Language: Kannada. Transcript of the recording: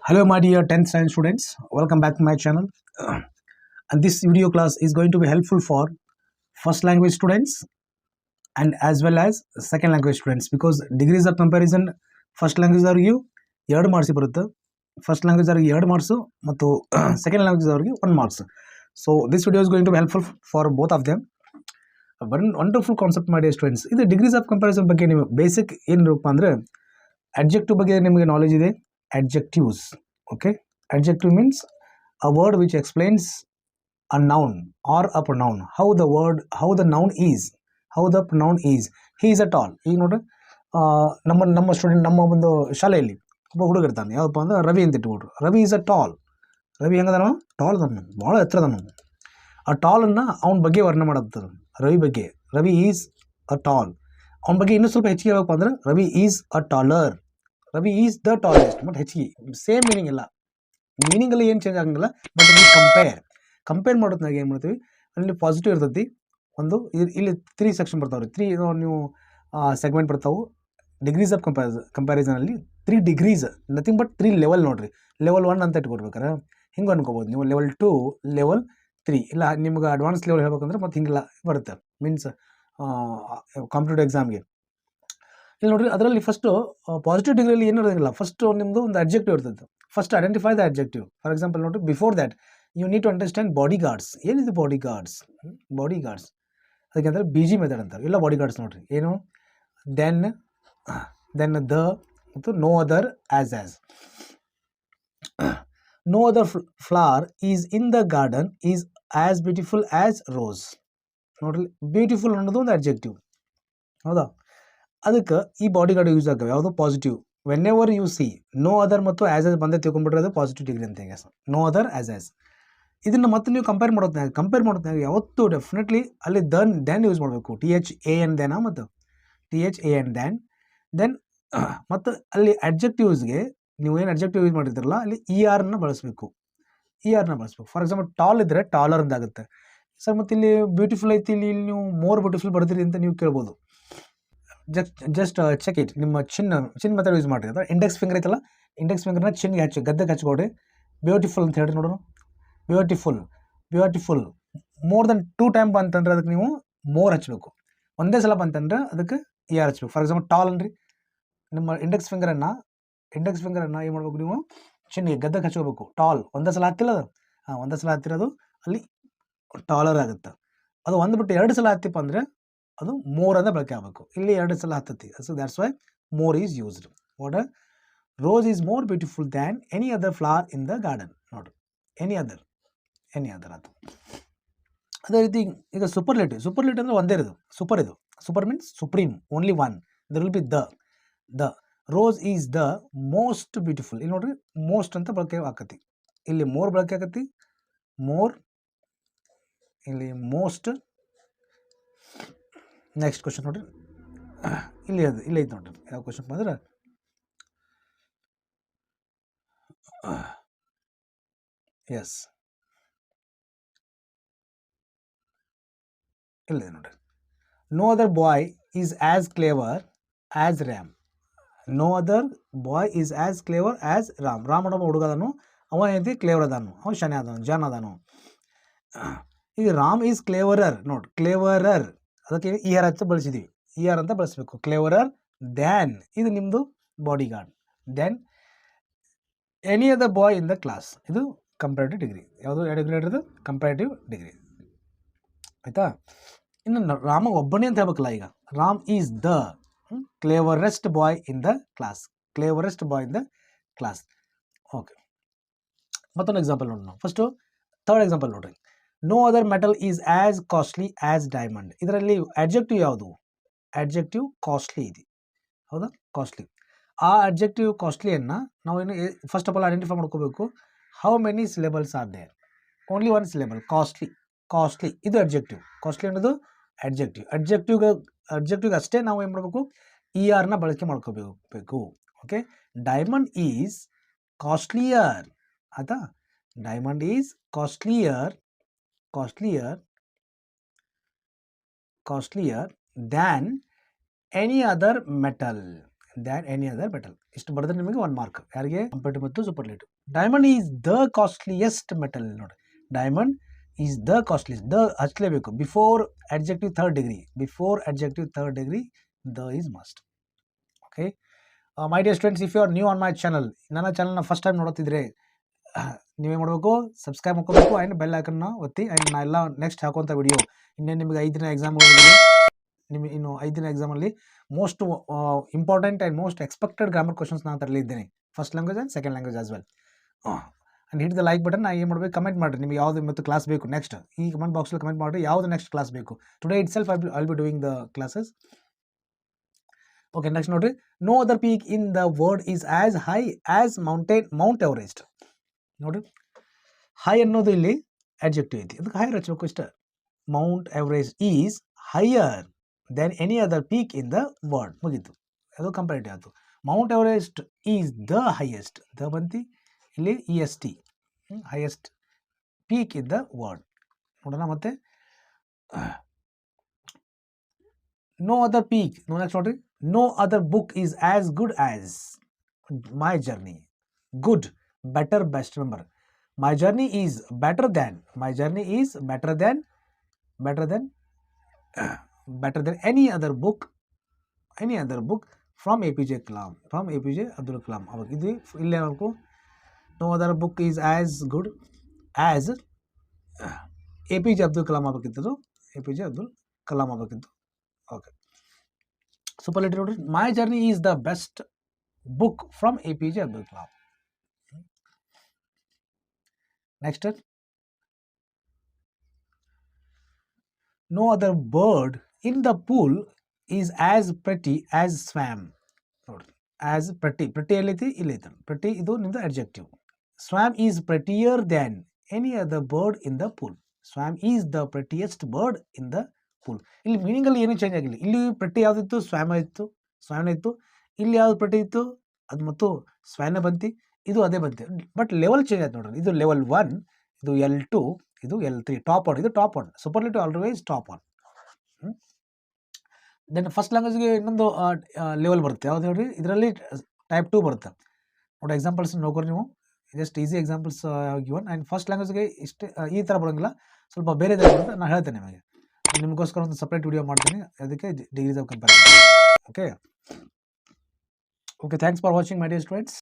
Hello my dear 10th science students, welcome back to my channel. And this video class is going to be helpful for first language students and as well as second language students, because degrees of comparison first language ಅವರಿಗೆ 2 ಮಾರ್ಕ್ಸ್ ಬರುತ್ತೆ. ಫಸ್ಟ್ ಲ್ಯಾಂಗ್ವೇಜ್ ಅವರಿಗೆ 2 ಮಾರ್ಕ್ಸ್ ಮತ್ತು ಸೆಕೆಂಡ್ ಲ್ಯಾಂಗ್ವೇಜ್ ಅವರಿಗೆ 1 marks. So this video is going to be helpful for both of them. Wonderful concept ಮಾಡಿ ಸ್ಟೂಡೆಂಟ್ಸ್. ಇದು ಡಿಗ್ರೀಸ್ ಆಫ್ ಕಂಪ್ಯಾರಿಸನ್ ಬಗ್ಗೆ ನೀವು ಬೇಸಿಕ್ ಏನಿರಪ್ಪ ಅಂದರೆ ಅಡ್ಜೆಕ್ಟಿವ್ ಬಗ್ಗೆ ನಿಮಗೆ ನಾಲೆಜ್ ಇದೆ. Adjectives, okay. Adjective means a word which explains a noun or a pronoun, how the noun is, how the pronoun is. He is a tall. ಈಗ ನೋಡ್ರಿ, ನಮ್ಮ ಸ್ಟೂಡೆಂಟ್ ನಮ್ಮ ಒಂದು ಶಾಲೆಯಲ್ಲಿ ಒಬ್ಬ ಹುಡುಗ ಇರ್ತಾನೆ, ಯಾವಪ್ಪ ಅಂದ್ರೆ ರವಿ ಅಂತ ಇಟ್ಬಿಟ್ರು. Ravi is a tall. Ravi ಹೆಂಗದಾನ? ಟಾಲ್ ಅದಾನ, ಭಾಳ ಎತ್ತರದಾನ. ಆ ಟಾಲನ್ನು ಅವನ ಬಗ್ಗೆ ವರ್ಣನೆ ಮಾಡತ್ತದ. ರವಿ ಬಗ್ಗೆ, ರವಿ ಈಸ್ ಅ ಟಾಲ್. ಅವನ ಬಗ್ಗೆ ಇನ್ನೂ ಸ್ವಲ್ಪ ಹೆಚ್ಚಿಗೆ ಹೇಳ್ಬೇಕಪ್ಪ ಅಂದ್ರೆ Ravi is a taller. Ravi is the tallest. But ಹೆಚ್ಚಿಗೆ ಸೇಮ್ ಮೀನಿಂಗ್ ಇಲ್ಲ, ಮೀನಿಂಗಲ್ಲಿ ಏನು ಚೇಂಜ್ ಆಗಂಗಿಲ್ಲ. ಬಟ್ ನೀವು ಕಂಪೇರ್ ಮಾಡೋದ್ನಾಗ ಏನು ಮಾಡ್ತೀವಿ, ಅಲ್ಲಿ ಪಾಸಿಟಿವ್ ಇರ್ತೈತಿ ಒಂದು. ಇಲ್ಲಿ 3 ಸೆಕ್ಷನ್ ಬರ್ತಾವ್ರಿ, 3 ನೀವು ಸೆಗ್ಮೆಂಟ್ ಬರ್ತಾವೆ. ಡಿಗ್ರೀಸ್ ಆಫ್ ಕಂಪ್ಯಾರಿಸನಲ್ಲಿ 3 ಡಿಗ್ರೀಸ್, ನಥಿಂಗ್ ಬಟ್ 3 ಲೆವೆಲ್. ನೋಡ್ರಿ, ಲೆವೆಲ್ 1 ಅಂತ ಇಟ್ಕೊಡ್ಬೇಕಾರೆ ಹಿಂಗೆ ಅನ್ಕೋಬೋದು ನೀವು. Level 2, level 3. ಇಲ್ಲ ನಿಮ್ಗೆ ಅಡ್ವಾನ್ಸ್ ಲೆವೆಲ್ ಹೇಳ್ಬೇಕಂದ್ರೆ ಮತ್ತೆ ಹಿಂಗೆಲ್ಲ ಬರುತ್ತೆ. ಮೀನ್ಸ್ ಕಾಂಪಿಟೇಟಿವ್ ಎಕ್ಸಾಮ್ಗೆ. ಇಲ್ಲಿ ನೋಡ್ರಿ, ಅದರಲ್ಲಿ ಫಸ್ಟು ಪಾಸಿಟಿವ್ ಡಿಗ್ರಿಯಲ್ಲಿ ಏನು ಇರೋದಿಲ್ಲ. ಫಸ್ಟು ನಿಮ್ಮದು ಒಂದು ಅಡ್ಜೆಕ್ಟಿವ್ ಇರ್ತದೆ. First identify the adjective. For example ನೋಡ್ರಿ, before that you need to understand bodyguards. ಏನಿದೆ ಬಾಡಿ ಗಾರ್ಡ್ಸ್? ಬಾಡಿ ಗಾರ್ಡ್ಸ್ ಅದಕ್ಕೆ ಅಂದರೆ BG ಮೆಥಡ್ ಅಂತಾರೆ. ಇಲ್ಲ ಬಾಡಿ ಗಾರ್ಡ್ಸ್ ನೋಡ್ರಿ ಏನು, ದೆನ್ ದ ಮತ್ತು no other as. No other flower is in the garden is as beautiful as rose. ನೋಡ್ರಿ, ಬ್ಯೂಟಿಫುಲ್ ಅನ್ನೋದು ಒಂದು ಅಡ್ಜೆಕ್ಟಿವ್, ಹೌದಾ? ಅದಕ್ಕೆ ಈ ಬಾಡಿ ಗಾರ್ಡ್ ಯೂಸ್ ಆಗವೆ. ಯಾವುದು? Positive. Whenever you see no other ಮತ್ತು ಆ್ಯಸ್ ಬಂದೇ ತಿಳ್ಕೊಂಡ್ಬಿಟ್ರೆ ಅದು ಪಾಸಿಟಿವ್ ಡಿಗ್ರಿ ಅಂತ. ಈಗ ನೋ ಅದರ್ ಆ್ಯಸ್ ಇದನ್ನು ಮತ್ತೆ ನೀವು ಕಂಪೇರ್ ಮಾಡೋದ್ನಾಗ ಯಾವತ್ತು ಡೆಫಿನೆಟ್ಲಿ ಅಲ್ಲಿ ದೆನ್ ಯೂಸ್ ಮಾಡಬೇಕು. THAN ದೆನ ಮತ್ತು THAN ದೆನ್ ಮತ್ತು ಅಲ್ಲಿ ಅಡ್ಜೆಕ್ಟಿವ್ಸ್ಗೆ ನೀವು ಏನು ಅಡ್ಜೆಕ್ಟಿವ್ ಯೂಸ್ ಮಾಡಿರ್ತಾರಲ್ಲ ಅಲ್ಲಿ ERನ ಬಳಸಬೇಕು. ಫಾರ್ ಎಕ್ಸಾಂಪಲ್ ಟಾಲ್ ಇದ್ದರೆ ಟಾಲರ್ ಅಂತಾಗುತ್ತೆ ಸರ್. ಮತ್ತು ಇಲ್ಲಿ ಬ್ಯೂಟಿಫುಲ್ ಐತಿ, ಇಲ್ಲಿ ನೀವು ಮೋರ್ ಬ್ಯೂಟಿಫುಲ್ ಬರ್ತೀರಿ ಅಂತ ನೀವು ಕೇಳ್ಬೋದು. Just check it. ನಿಮ್ಮ ಚಿನ್ ಮೆಥಡ್ ಯೂಸ್ ಮಾಡಿರಿ. ಅಥವಾ ಇಂಡೆಕ್ಸ್ ಫಿಂಗರ್ ಐತಲ್ಲ, ಇಂಡೆಕ್ಸ್ ಫಿಂಗರ್ನ ಚಿನ್ಗೆ ಗದ್ದೆಗೆ ಹಚ್ಕೊಡ್ರಿ. ಬ್ಯೂಟಿಫುಲ್ ಅಂತ ಹೇಳ್ರಿ. ನೋಡೋಣ, ಬ್ಯೂಟಿಫುಲ್ ಮೋರ್ ದೆನ್ 2 ಟೈಮ್ ಬಂತಂದ್ರೆ ಅದಕ್ಕೆ ನೀವು ಮೋರ್ ಹಚ್ಚಬೇಕು. ಒಂದೇ ಸಲ ಬಂತಂದ್ರೆ ಅದಕ್ಕೆ ER ಹಚ್ಬೇಕು. ಫಾರ್ ಎಕ್ಸಾಂಪಲ್ ಟಾಲ್ ಅನ್ರಿ, ನಿಮ್ಮ ಇಂಡೆಕ್ಸ್ ಫಿಂಗರನ್ನು ಏನು ಮಾಡ್ಬೇಕು, ನೀವು ಚಿನ್ನಿಗೆ ಗದ್ದೆಗೆ ಹಚ್ಕೋಬೇಕು. ಟಾಲ್ ಒಂದೇ ಸಲ ಹತ್ತಿಲ್ಲ ಅದು. ಒಂದೇ ಸಲ ಹತ್ತಿರೋದು ಅಲ್ಲಿ ಟಾಲರ್ ಆಗುತ್ತೆ. ಅದು ಒಂದು ಬಿಟ್ಟು 2 ಸಲ ಹತ್ತಿಪ್ಪ ಅಂದರೆ ಅದು ಮೋರ್ ಅಂತ ಬಳಕೆ ಆಗಬೇಕು. ಇಲ್ಲಿ 2 ಸಲ ಹತ್ತತಿ. So that's why more is used. What rose is more beautiful than any other flower in the garden. ನೋಡ್ರಿ, ಎನಿ ಅದರ್ ಅದು. ಅದೇ ರೀತಿ ಈಗ ಸೂಪರ್ಲೇಟಿವ್ ಅಂದರೆ ಒಂದೇ ಇರೋದು. Super means supreme, only one. There will be the rose is the most beautiful. ಇಲ್ಲಿ ನೋಡ್ರಿ, ಮೋಸ್ಟ್ ಅಂತ ಬಳಕೆ ಆಕತಿ. ಇಲ್ಲಿ ಮೋರ್ ಬಳಕೆ ಆಕತಿ. ಇಲ್ಲಿ ಮೋಸ್ಟ್. ನೆಕ್ಸ್ಟ್ ಕ್ವಶನ್ ನೋಡ್ರಿ, ಇಲ್ಲಿ ಐತೆ ನೋಡ್ರಿ. ಯಾವ ಕ್ವಶನ್ ಅಂದ್ರೆ ಎಸ್, ಇಲ್ಲಿದೆ ನೋಡ್ರಿ. No other boy is as clever as Ram. No other boy is as clever as Ram. Ram ಅನ್ನೋ ಹುಡುಗ ಅದಾನು, ಅವ ಏನೈತಿ ಕ್ಲೇವರ್ ಅದಾನು, ಅವ ಶನಿ ಅದಾನು, ಜಾನ್ ಅದಾನು. ಈಗ ರಾಮ್ ಈಸ್ ಕ್ಲೇವರರ್. ನೋಡ್ರಿ, ಕ್ಲೇವರರ್ ಅದಕ್ಕೆ ER ಅಂತ ಬಳಸಿದ್ದೀವಿ. ER ಅಂತ ಬಳಸಬೇಕು. ಕ್ಲೇವರರ್ ದ್ಯಾನ್, ಇದು ನಿಮ್ಮದು body guard. Then any other boy in the class. ಇದು ಕಂಪ್ಯಾರಿಟಿವ್ ಡಿಗ್ರಿ. ಯಾವುದು ಡಿಗ್ರಿ ಇರೋದು? Comparative degree. ಆಯಿತಾ? ಇನ್ನು ರಾಮ ಒಬ್ಬನೇ ಅಂತ ಹೇಳ್ಬೇಕಲ್ಲ. ಈಗ Ram is the cleverest boy in the class. Okay, ಮತ್ತೊಂದು ಎಕ್ಸಾಂಪಲ್ ನೋಡೋಣ. ಫಸ್ಟು ಥರ್ಡ್ ಎಕ್ಸಾಂಪಲ್ ನೋಡ್ರಿ. No other metal is as costly as diamond. ಇದರಲ್ಲಿ ಅಡ್ಜೆಕ್ಟಿವ್ ಯಾವುದು? ಅಡ್ಜೆಕ್ಟಿವ್ ಕಾಸ್ಟ್ಲಿ ಇದೆ, ಹೌದಾ? ಕಾಸ್ಟ್ಲಿ. ಆ ಅಡ್ಜೆಕ್ಟಿವ್ ಕಾಸ್ಟ್ಲಿಯನ್ನು ನಾವು ಏನು ಫಸ್ಟ್ ಆಫ್ ಆಲ್ ಐಡೆಂಟಿಫೈ ಮಾಡ್ಕೋಬೇಕು. How many syllables are there? Only 1 syllable. Costly ಇದು ಅಡ್ಜೆಕ್ಟಿವ್. ಕಾಸ್ಟ್ಲಿ ಅನ್ನೋದು ಅಡ್ಜೆಕ್ಟಿವ್ಗೆ ಅಷ್ಟೇ ನಾವು ಏನು ಮಾಡಬೇಕು, ERನ ಬಳಕೆ ಮಾಡ್ಕೋಬೇಕು. Okay, diamond is costlier. ಆಯಿತಾ? Diamond is costlier than any other metal. ಇಷ್ಟು ಬರೆದ್ರೆ ನಿಮಗೆ 1 ಮಾರ್ಕ್. ಯಾರಿಗೆ? ಕಂಪ್ಯಾರಿಟಿವ್ ಮತ್ತು superlative. Diamond is the costliest metal ನೋಡಿ. Diamond is the costliest. The ಹಚ್ಚಲೇಬೇಕು before adjective third degree. Before adjective third degree the is must. Okay my dear students, if you are new on my channel, ನನ್ನ ಚಾನಲ್ನ ಫಸ್ಟ್ ಟೈಮ್ ನೋಡುತ್ತಿದ್ರೆ ನೀವೇ ಮಾಡಬೇಕು, ಸಬ್ಸ್ಕ್ರೈಬ್ ಮಾಡ್ಕೋಬೇಕು ಆ್ಯಂಡ್ ಬೆಲ್ ಐಕನ್ನ ಒತ್ತಿ. ಆ್ಯಂಡ್ ನಾ ಎಲ್ಲ ನೆಕ್ಸ್ಟ್ ಹಾಕುವಂಥ ವಿಡಿಯೋ ಇನ್ನೇನು ನಿಮಗೆ 5 ದಿನ ಎಕ್ಸಾಮ್ಗಳಿದೆ. ನಿಮಗೆ ಇನ್ನು 5 ದಿನ ಎಕ್ಸಾಮಲ್ಲಿ most important and most expected grammar questions ನಾನು ತರಲಿದ್ದೇನೆ, first language and second language as well. And hit the like button. ನಾ ಏನು ಮಾಡಬೇಕು, ಕಮೆಂಟ್ ಮಾಡಿರಿ ನಿಮಗೆ ಯಾವುದು ಮತ್ತು ಕ್ಲಾಸ್ ಬೇಕು ನೆಕ್ಸ್ಟ್. ಈ ಕಮೆಂಟ್ ಬಾಕ್ಸಲ್ಲಿ ಕಮೆಂಟ್ ಮಾಡಿರಿ ಯಾವುದು ನೆಕ್ಸ್ಟ್ ಕ್ಲಾಸ್ ಬೇಕು. Today it self I will be doing the classes. Okay next ನೋಡ್ರಿ. No other peak in the world is as high as Mount Everest. ನೋಡ್ರಿ, ಹೈ ಅನ್ನೋದು ಇಲ್ಲಿ ಅಡ್ಜೆಕ್ಟಿವ್ ಐತಿ, ಅದಕ್ಕೆ ಹೈಯರ್ ಹಚ್ಚಬೇಕು ಇಷ್ಟ. Mount Everest is higher then any other peak in the world. ಮುಗೀತು, ಅದು ಕಂಪ್ಯಾರಿಟಿವ್ ಆಯಿತು. Mount Everest is the highest, the ಬಂತಿ ಇಲ್ಲಿ EST, highest peak in the world. ನೋಡೋಣ ಮತ್ತೆ. No other peak. ನೆಕ್ಸ್ಟ್ ನೋಡ್ರಿ. No other book is as good as my journey. Good, better, best. Remember, my journey is better than, my journey is better than any other book from APJ Kalam, from APJ Abdul Kalam. ಅವಾಗ ಇದು ಇಲ್ಲೇ ಆಗಬೇಕು. No other book is as good as APJ Abdul Kalam ಆಗಬೇಕಿತ್ತು, APJ ಅಬ್ದುಲ್ ಕಲಾಂ ಆಗಬೇಕಿತ್ತು. ಓಕೆ ಸೂಪರ್ಲೇಟಿವ್ ನೋಡ್ರಿ. My journey is the best book from APJ Abdul Kalam. Next, no other bird in the pool is as pretty as swan. ನೋಡ್ರಿ, ಆಸ್ ಪ್ರೆಟಿ, ಪ್ರೆಟಿ ಎಲ್ಲೈತಿ ಇಲ್ಲೈತಿ. ಪ್ರೆಟಿ ಇದು ನಿಮ್ದು adjective. Swan is prettier than any other bird in the pool. Swan is the prettiest bird in the pool. ಇಲ್ಲಿ ಮೀನಿಂಗಲ್ಲಿ ಏನೂ ಚೇಂಜ್ ಆಗಿಲ್ಲ. ಇಲ್ಲಿ ಪ್ರೆಟಿ ಯಾವುದಿತ್ತು, ಸ್ವ್ಯಾಮ್ ಇತ್ತು. ಇಲ್ಲಿ ಯಾವ್ದು ಪ್ರೆಟಿ ಇತ್ತು, ಅದು ಮತ್ತು ಸ್ವ್ಯಾನ ಬಂತಿ, ಇದು ಅದೇ ಬಂತು. ಬಟ್ ಲೆವೆಲ್ ಚೇಂಜ್ ಆಯ್ತು ನೋಡ್ರಿ. ಇದು ಲೆವೆಲ್ 1, ಇದು L2, ಇದು L3. ಟಾಪ್ 1, ಇದು top 1. Superlative always top 1. Then first ಲ್ಯಾಂಗ್ವೇಜ್ಗೆ ಇನ್ನೊಂದು ಲೆವೆಲ್ ಬರುತ್ತೆ, ಯಾವ್ದು ಹೇಳ್ರಿ, ಇದರಲ್ಲಿ ಟೈಪ್ 2 ಬರುತ್ತೆ ನೋಡಿ. ಎಕ್ಸಾಂಪಲ್ಸ್ ನೋಡ್ರಿ ನೀವು, just easy examples given. And first ಲ್ಯಾಂಗ್ವೇಜ್ಗೆ ಇಷ್ಟೇ ಈ ಥರ ಬರೋಂಗಿಲ್ಲ, ಸ್ವಲ್ಪ ಬೇರೆ ಬರುತ್ತೆ. ನಾನು ಹೇಳ್ತೇನೆ ನಿಮಗೋಸ್ಕರ ಒಂದು ಸಪ್ರೇಟ್ ವಿಡಿಯೋ ಮಾಡ್ತೀನಿ, ಅದಕ್ಕೆ degrees of comparison. Okay, thanks for watching my dear students.